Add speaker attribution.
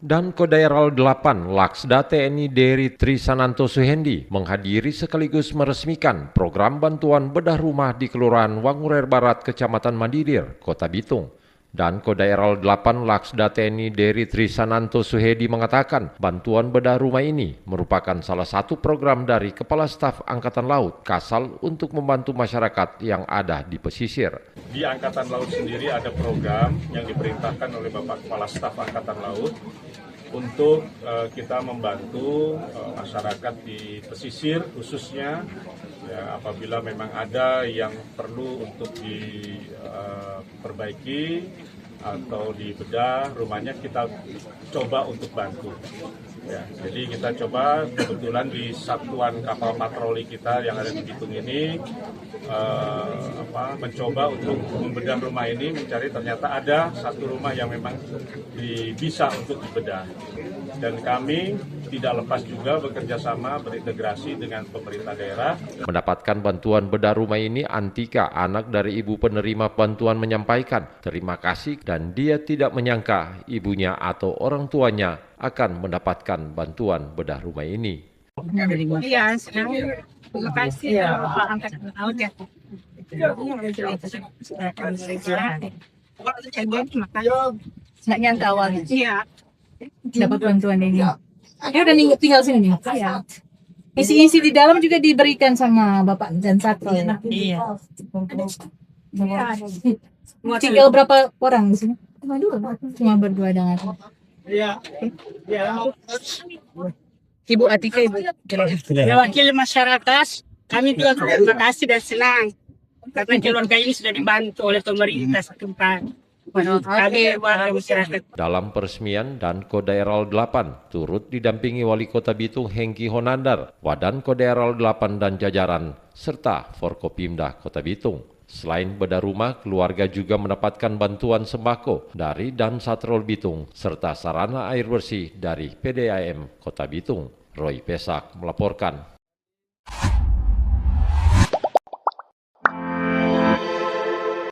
Speaker 1: Dan Kodaeral 8 Laksda TNI Deri Trisananto Suhendi menghadiri sekaligus meresmikan program bantuan bedah rumah di Kelurahan Wangurer Barat, Kecamatan Mandidir, Kota Bitung. Dan Kodaeral 8 Laksda TNI Deri Trisananto Suhendi mengatakan bantuan bedah rumah ini merupakan salah satu program dari Kepala Staf Angkatan Laut Kasal untuk membantu masyarakat yang ada di pesisir.
Speaker 2: Di Angkatan Laut sendiri ada program yang diperintahkan oleh Bapak Kepala Staf Angkatan Laut untuk kita membantu masyarakat di pesisir khususnya ya, apabila memang ada yang perlu untuk diperbaiki atau dibedah rumahnya, kita coba untuk bantu. Ya, jadi kita coba kebetulan di satuan kapal patroli kita yang ada di Bitung ini mencoba untuk membedah rumah ini, mencari ternyata ada satu rumah yang memang bisa untuk dibedah. Dan kami tidak lepas juga bekerja sama berintegrasi dengan pemerintah daerah.
Speaker 1: Mendapatkan bantuan bedah rumah ini, Antika, anak dari ibu penerima bantuan, menyampaikan terima kasih dan dia tidak menyangka ibunya atau orang tuanya akan mendapatkan bantuan bedah rumah ini.
Speaker 3: Iya, senang. Terima kasih ya Pak Angkatan Laut ya. Nggak nyangka awalnya. Iya. Dapat bantuan ini. Ya udah tinggal sini nih. Iya. Isi-isi di dalam juga diberikan sama Bapak dan Satpol. Iya. Tinggal berapa orang di sini? Cuma berdua dengan. Iya. Ibu Atika, Ibu.
Speaker 4: Wakil masyarakat, kami juga terima kasih dan senang karena keluarga ini sudah dibantu oleh pemerintah setempat. Kami warga masyarakat.
Speaker 1: Dalam peresmian dan Kodaeral 8 turut didampingi Wali Kota Bitung Hengki Honandar, Wadan Kodaeral 8 dan jajaran, serta Forkopimda Kota Bitung. Selain bedah rumah, keluarga juga mendapatkan bantuan sembako dari Dan Satrol Bitung serta sarana air bersih dari PDAM Kota Bitung. Roy Pesak melaporkan.